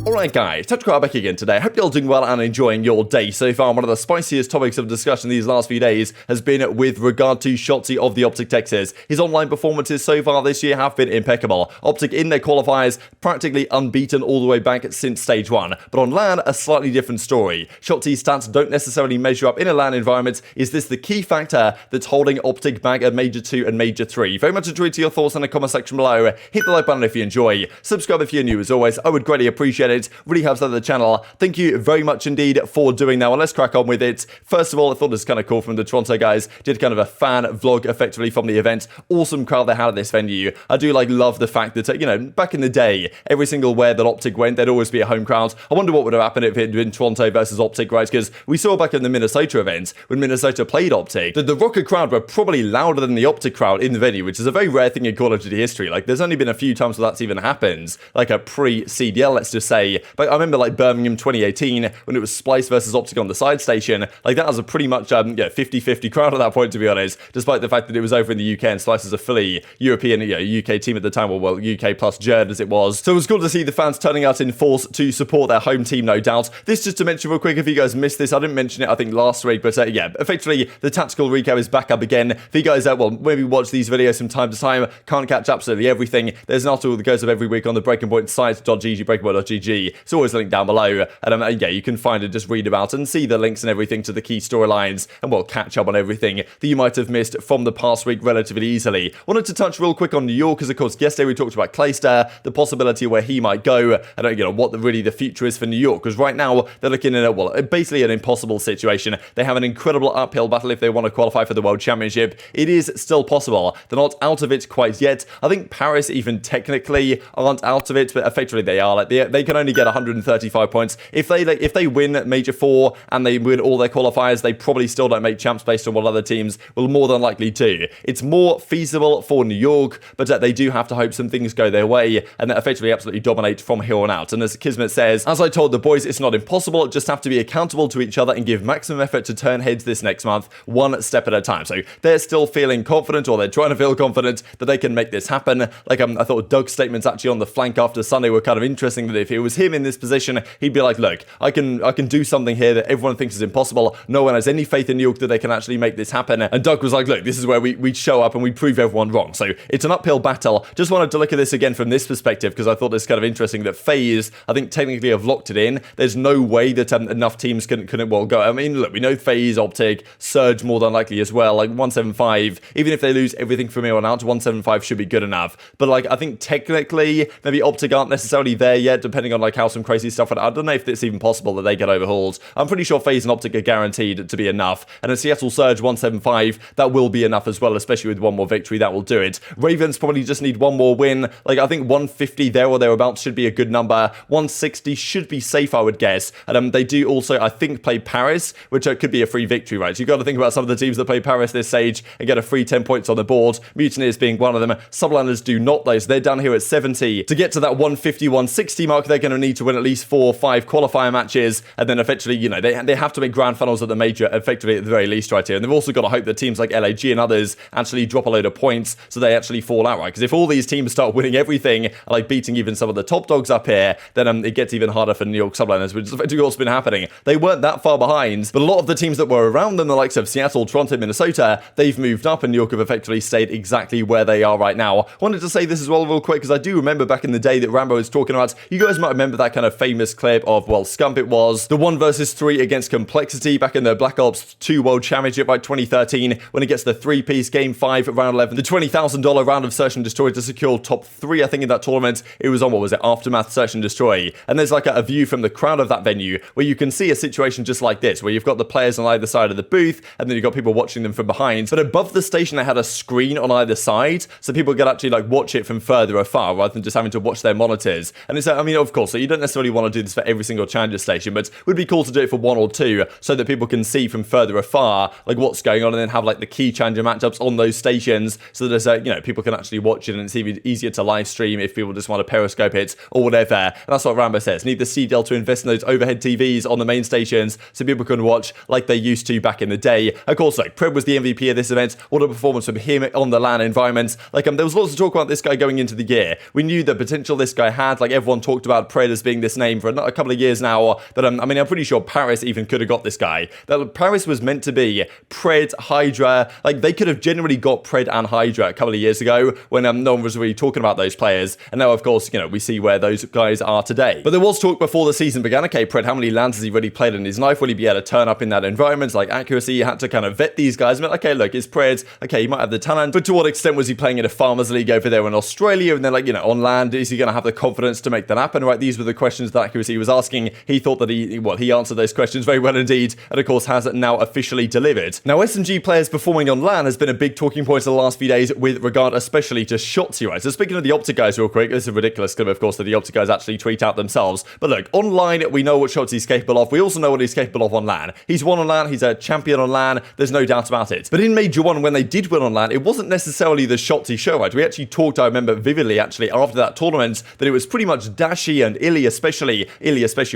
Alright guys, Tactical back again today. Hope you're all doing well and enjoying your day so far. One of the spiciest topics of discussion these last few days has been with regard to Shotzzy of the Optic Texas. His online performances so far this year have been impeccable. Optic in their qualifiers, practically unbeaten all the way back since stage 1. But on LAN, a slightly different story. Shotzzy's stats don't necessarily measure up in a LAN environment. Is this the key factor that's holding Optic back at Major 2 and Major 3? Very much enjoyed your thoughts in the comment section below. Hit the like button if you enjoy. Subscribe if you're new as always. I would greatly appreciate it. Really helps out the channel. Thank you very much indeed for doing that. Well, let's crack on with it. First of all, I thought it was kind of cool from the Toronto guys. Did kind of a fan vlog effectively from the event. Awesome crowd they had at this venue. I do love the fact that, you know, back in the day, every single where that Optic went, there'd always be a home crowd. I wonder what would have happened if it had been Toronto versus Optic, right? Because we saw back in the Minnesota event, when Minnesota played Optic, that the Rocket crowd were probably louder than the Optic crowd in the venue, which is a very rare thing in Call of Duty history. There's only been a few times where that's even happened. A pre-CDL, let's just say. But I remember Birmingham 2018 when it was Splice versus Optic on the side station. That was a pretty much 50-50 crowd at that point, to be honest, despite the fact that it was over in the UK and Splice was a fully European, UK team at the time, well, UK plus Jerd as it was. So it was cool to see the fans turning out in force to support their home team, no doubt. This just to mention real quick, if you guys missed this, I didn't mention it, I think, last week, but yeah, effectively, the tactical recap is back up again. If you guys, maybe watch these videos from time to time, can't catch absolutely everything, there's an article that goes up every week on the Breaking Point site.gg, breakingpoint.gg. It's always linked down below, and yeah, you can find it, just read about and see the links and everything to the key storylines, and we'll catch up on everything that you might have missed from the past week relatively easily. Wanted to touch real quick on New York, because of course yesterday we talked about Clayster, the possibility where he might go, and what really the future is for New York, because right now they're looking at basically an impossible situation. They have an incredible uphill battle if they want to qualify for the World Championship. It is still possible. They're not out of it quite yet. I think Paris even technically aren't out of it, but effectively they are. They can only get 135 points. If they win Major 4 and they win all their qualifiers, they probably still don't make champs based on what other teams will more than likely do. It's more feasible for New York, but they do have to hope some things go their way and that effectively absolutely dominate from here on out. And as Kismet says, as I told the boys, it's not impossible, just have to be accountable to each other and give maximum effort to turn heads this next month, one step at a time. So they're still feeling confident, or they're trying to feel confident that they can make this happen. I thought Doug's statements actually on the flank after Sunday were kind of interesting, that if it was him in this position, he'd be like, look, I can do something here that everyone thinks is impossible. No one has any faith in New York that they can actually make this happen. And Doug was like, look, this is where we show up and we prove everyone wrong. So it's an uphill battle. Just wanted to look at this again from this perspective, because I thought it's kind of interesting that FaZe, I think, technically have locked it in. There's no way that enough teams can go. I mean, look, we know FaZe, Optic, Surge more than likely as well. 175, even if they lose everything from here on out, 175 should be good enough. But I think technically, maybe Optic aren't necessarily there yet, depending on how some crazy stuff. I don't know if it's even possible that they get overhauled. I'm pretty sure FaZe and Optic are guaranteed to be enough. And a Seattle Surge 175, that will be enough as well, especially with one more victory, that will do it. Ravens probably just need one more win. I think 150 there or thereabouts should be a good number. 160 should be safe, I would guess. And they do also, I think, play Paris, which could be a free victory, right? So you've got to think about some of the teams that play Paris this stage and get a free 10 points on the board. Mutineers being one of them. Subliners do not, though. So they're down here at 70. To get to that 150, 160 mark, they're going to need to win at least 4 or 5 qualifier matches. And then effectively, they have to make grand finals at the major, effectively at the very least, right here. And they've also got to hope that teams like LAG and others actually drop a load of points so they actually fall out, right? Because if all these teams start winning everything, beating even some of the top dogs up here, then it gets even harder for New York Subliners, which has effectively also been happening. They weren't that far behind, but a lot of the teams that were around them, the likes of Seattle, Toronto, Minnesota, they've moved up, and New York have effectively stayed exactly where they are right now. Wanted to say this as well real quick, because I do remember back in the day that Rambo was talking about, you guys might remember that kind of famous clip of, Scump it was, the 1 versus 3 against Complexity back in the Black Ops 2 World Championship by 2013, when it gets the 3-piece Game 5 round 11, the $20,000 round of Search and Destroy to secure top 3, I think, in that tournament. It was on, Aftermath, Search and Destroy. And there's a view from the crowd of that venue where you can see a situation just like this, where you've got the players on either side of the booth, and then you've got people watching them from behind. But above the station, they had a screen on either side, so people could actually watch it from further afar, rather than just having to watch their monitors. And it's, of course, so you don't necessarily want to do this for every single challenger station, but it would be cool to do it for 1 or 2, so that people can see from further afar, what's going on, and then have, the key challenger matchups on those stations, so that there's, people can actually watch it, and it's even easier to live stream if people just want to periscope it, or whatever. And that's what Rambo says. Need the CDL to invest in those overhead TVs on the main stations, so people can watch like they used to back in the day. Of course, Pred was the MVP of this event. What a performance from him on the LAN environment. There was lots of talk about this guy going into the year. We knew the potential this guy had. Everyone talked about Pred as being this name for a couple of years now. That I mean, I'm pretty sure Paris even could have got this guy. That Paris was meant to be Pred, Hydra. Like, they could have genuinely got Pred and Hydra a couple of years ago when no one was really talking about those players. And now, of course, you know, we see where those guys are today. But there was talk before the season began. Okay, Pred, how many lands has he really played in his life? Will he be able to turn up in that environment? Like accuracy, you had to kind of vet these guys. I mean, okay, look, it's Pred. Okay, he might have the talent, but to what extent was he playing in a Farmers League over there in Australia? And then, like, you know, on land, is he going to have the confidence to make that happen? Right, these were the questions that accuracy was asking. He thought that he answered those questions very well indeed, and of course has now officially delivered. Now, SMG players performing on LAN has been a big talking point in the last few days with regard especially to Shotzzy, right? So speaking of the Optic guys real quick, this is ridiculous because of course that the Optic guys actually tweet out themselves. But look, online we know what Shotzzy's capable of. We also know what he's capable of on LAN. He's won on LAN, he's a champion on LAN, there's no doubt about it. But in Major 1, when they did win on LAN, it wasn't necessarily the Shotzzy show, right? We actually talked, I remember vividly actually, after that tournament, that it was pretty much Dashy and Illy especially,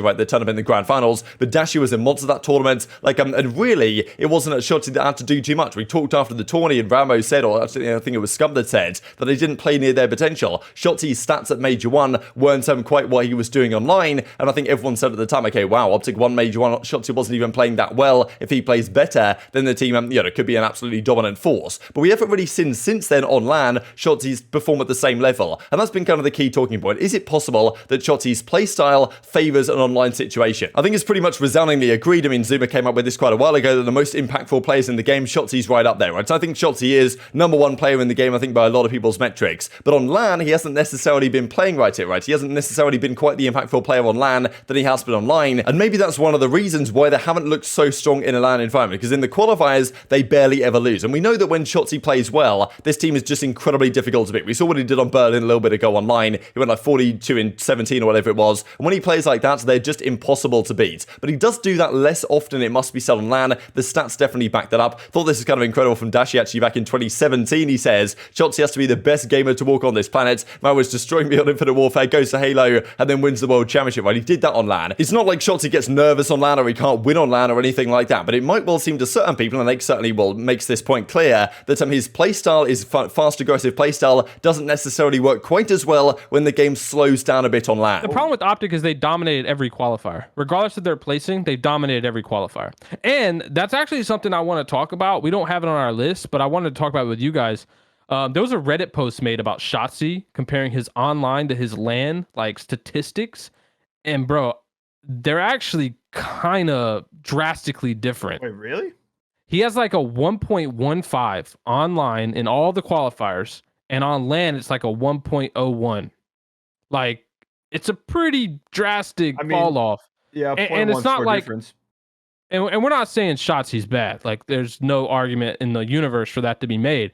right, the tournament in the grand finals, but Dashy was a monster that tournament, like, and really, it wasn't at Shotzzy that had to do too much. We talked after the tourney and Ramo said, or actually, I think it was Scum that said, that they didn't play near their potential. Shotzzy's stats at Major 1 weren't quite what he was doing online, and I think everyone said at the time, okay, wow, Optic won Major 1, Shotzzy wasn't even playing that well. If he plays better, then the team, could be an absolutely dominant force. But we haven't really seen since then on LAN Shotzzy's perform at the same level, and that's been kind of the key talking point. Is it possible that Shotzzy's playstyle favors an online situation? I think it's pretty much resoundingly agreed. I mean, Zuma came up with this quite a while ago, that the most impactful players in the game, Shotzzy's right up there, right? So I think Shotzzy is number one player in the game, I think, by a lot of people's metrics. But on LAN, he hasn't necessarily been playing right. He hasn't necessarily been quite the impactful player on LAN that he has been online, and maybe that's one of the reasons why they haven't looked so strong in a LAN environment, because in the qualifiers, they barely ever lose. And we know that when Shotzzy plays well, this team is just incredibly difficult to beat. We saw what he did on Berlin a little bit ago online. He went like 42-17 or whatever it was. And when he plays like that, they're just impossible to beat. But he does do that less often, it must be said, on LAN. The stats definitely back that up. Thought this is kind of incredible from Dashy, actually, back in 2017. He says, Shotzzy has to be the best gamer to walk on this planet. Man was destroying me on Infinite Warfare, goes to Halo, and then wins the World Championship, right? He did that on LAN. It's not like Shotzzy gets nervous on LAN or he can't win on LAN or anything like that, but it might well seem to certain people, and they certainly will, makes this point clear, that his playstyle is fast, aggressive playstyle doesn't necessarily work quite as well when the game slows down a bit on LAN. The problem with Optic is they dominated every qualifier. Regardless of their placing, they dominated every qualifier. And that's actually something I want to talk about. We don't have it on our list, but I wanted to talk about it with you guys. There was a Reddit post made about Shotzzy comparing his online to his LAN, like, statistics. And bro, they're actually kind of drastically different. Wait, really? He has like a 1.15 online in all the qualifiers, and on LAN it's like a 1.01. Like, it's a pretty drastic fall off. Yeah, and it's not like difference. And we're not saying Shotzzy's bad. Like, there's no argument in the universe for that to be made.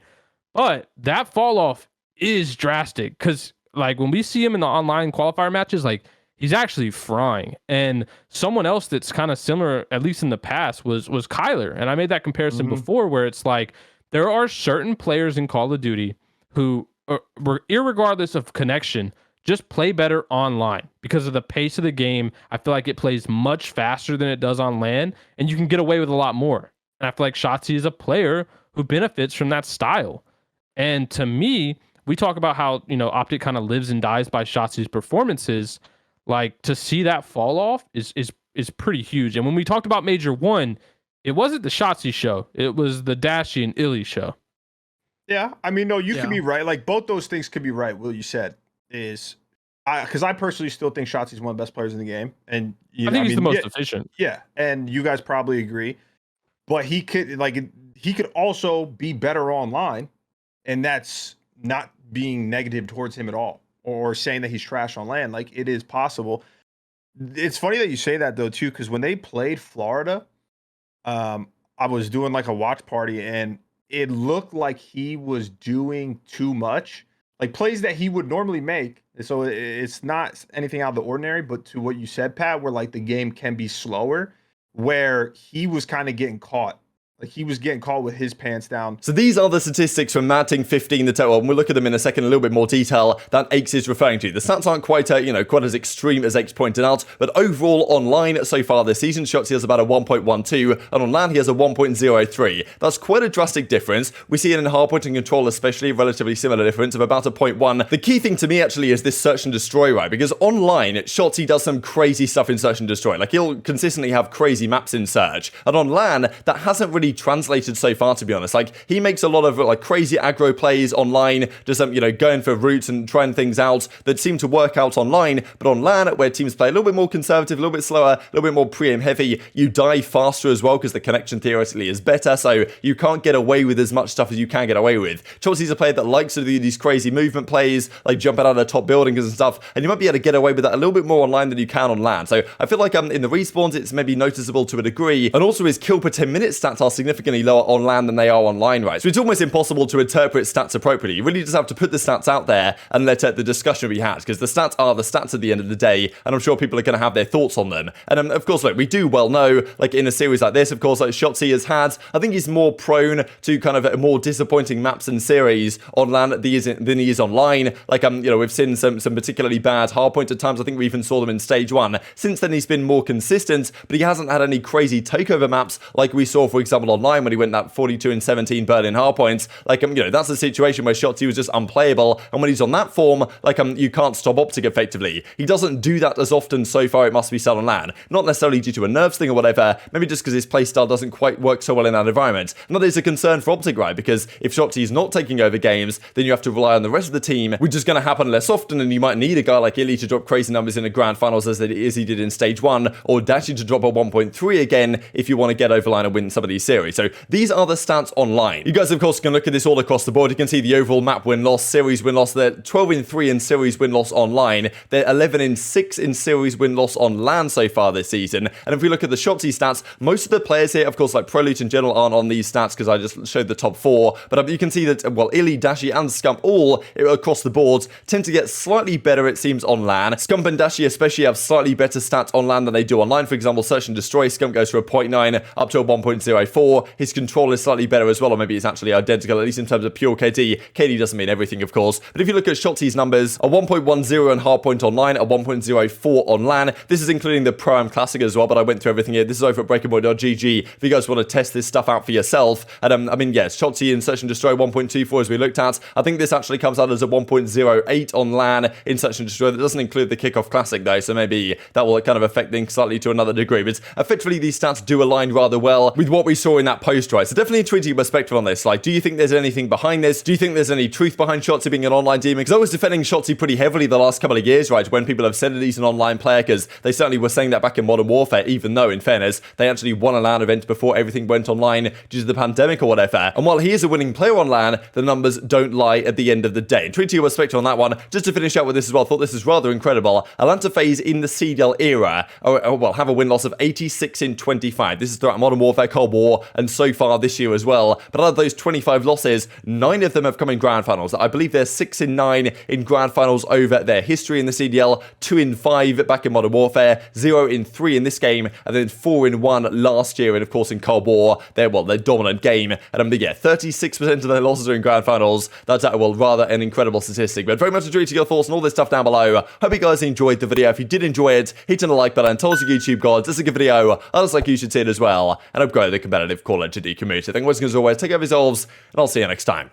But that fall off is drastic, because like when we see him in the online qualifier matches, like, he's actually frying. And someone else that's kind of similar, at least in the past, was Kyler. And I made that comparison before, where it's like there are certain players in Call of Duty who, irregardless of connection, just play better online because of the pace of the game. I feel like it plays much faster than it does on LAN, and you can get away with a lot more. And I feel like Shotzzy is a player who benefits from that style. And to me, we talk about how, Optic kind of lives and dies by Shotzzy's performances. Like, to see that fall off is pretty huge. And when we talked about Major 1, it wasn't the Shotzzy show. It was the Dashy and Illy show. Yeah, I mean, no, you could be right. Like, both those things could be right. Will, you said is, because I personally still think Shotzzy's one of the best players in the game, and I think he's the most efficient. Yeah, and you guys probably agree. But he could also be better online, and that's not being negative towards him at all, or saying that he's trash on LAN. Like, it is possible. It's funny that you say that though too, because when they played Florida, I was doing like a watch party, and it looked like he was doing too much, like plays that he would normally make. So it's not anything out of the ordinary, but to what you said, Pat, where like the game can be slower, where he was kind of getting caught Like, he was getting called with his pants down. So these are the statistics from Madting15, the total, and we'll look at them in a second in a little bit more detail that Aches is referring to. The stats aren't quite, quite as extreme as Aches pointed out, but overall online so far this season, Shotzzy has about a 1.12, and on LAN he has a 1.03. That's quite a drastic difference. We see it in hardpoint and control especially, relatively similar difference of about a 0.1. The key thing to me actually is this search and destroy, right? Because online, Shotzzy does some crazy stuff in search and destroy. Like, he'll consistently have crazy maps in search, and on LAN, that hasn't really translated so far, to be honest. Like, he makes a lot of like crazy aggro plays online, just going for routes and trying things out that seem to work out online, but on LAN, where teams play a little bit more conservative, a little bit slower, a little bit more pre-aim heavy, you die faster as well because the connection theoretically is better, so you can't get away with as much stuff as you can get away with. Shotzzy's a player that likes to do these crazy movement plays, like jumping out of top buildings and stuff, and you might be able to get away with that a little bit more online than you can on LAN. So I feel like in the respawns, it's maybe noticeable to a degree, and also his kill per 10 minute stats are significantly lower on LAN than they are online, right? So it's almost impossible to interpret stats appropriately. You really just have to put the stats out there and let the discussion be had, because the stats are the stats at the end of the day, and I'm sure people are going to have their thoughts on them. And of course, like, we do well know, like in a series like this, of course, like Shotzzy has had, I think he's more prone to kind of more disappointing maps and series on LAN than he is online. Like, we've seen some particularly bad hardpoint at times. I think we even saw them in stage 1. Since then, he's been more consistent, but he hasn't had any crazy takeover maps like we saw, for example, online when he went that 42-17 Berlin hardpoints. Like, that's a situation where Shotzzy was just unplayable, and when he's on that form, like, you can't stop Optic effectively. He doesn't do that as often so far, it must be said, on LAN. Not necessarily due to a nerves thing or whatever, maybe just because his playstyle doesn't quite work so well in that environment. And that is a concern for Optic, right? Because if Shotzzy is not taking over games, then you have to rely on the rest of the team, which is going to happen less often, and you might need a guy like Illy to drop crazy numbers in the grand finals as he did in stage 1, or Dashy to drop a 1.3 again if you want to get over line and win some of these series. So these are the stats online. You guys, of course, can look at this all across the board. You can see the overall map win-loss, series win-loss. They're 12-3 in series win-loss online. They're 11-6 in series win-loss on LAN so far this season. And if we look at the Shotzzy stats, most of the players here, of course, like Prolute in general, aren't on these stats because I just showed the top 4. But you can see that, well, Illy, Dashy, and Scump all across the board tend to get slightly better, it seems, on LAN. Scump and Dashy especially have slightly better stats on LAN than they do online. For example, Search and Destroy, Scump goes from a 0.9 up to a 1.04. His control is slightly better as well, or maybe it's actually identical, at least in terms of pure KD. KD doesn't mean everything, of course. But if you look at Shotzzy's numbers, a 1.10 on hardpoint online, a 1.04 on LAN. This is including the Pro-Am Classic as well, but I went through everything here. This is over at breakingpoint.gg if you guys want to test this stuff out for yourself. And yes, Shotzzy in Search and Destroy 1.24 as we looked at. I think this actually comes out as a 1.08 on LAN in Search and Destroy. That doesn't include the Kickoff Classic though, so maybe that will kind of affect things slightly to another degree. But effectively, these stats do align rather well with what we saw in that post, right? So definitely tweet your perspective on this. Like, do you think there's anything behind this? Do you think there's any truth behind Shotzzy being an online demon? Because I was defending Shotzzy pretty heavily the last couple of years, right? When people have said that he's an online player, because they certainly were saying that back in Modern Warfare, even though, in fairness, they actually won a LAN event before everything went online due to the pandemic or whatever. And while he is a winning player on LAN, the numbers don't lie at the end of the day. And tweet your perspective on that one. Just to finish out with this as well, I thought this is rather incredible. Atlanta FaZe in the CDL era, have a win-loss of 86-25. This is throughout Modern Warfare, Cold War, and so far this year as well. But out of those 25 losses, 9 of them have come in grand finals. I believe they're 6-9 in grand finals over their history in the CDL, 2-5 back in Modern Warfare, 0-3 in this game, and then 4-1 last year. And of course, in Cold War, their dominant game. And yeah, 36% of their losses are in grand finals. That's rather an incredible statistic. But very much enjoyed your thoughts and all this stuff down below. Hope you guys enjoyed the video. If you did enjoy it, hit on the like button. Tell us your YouTube gods. This is a good video. I just like you should see it as well. And upgrade the competitive Call of Duty community. Thank you as always. Take care of yourselves, and I'll see you next time.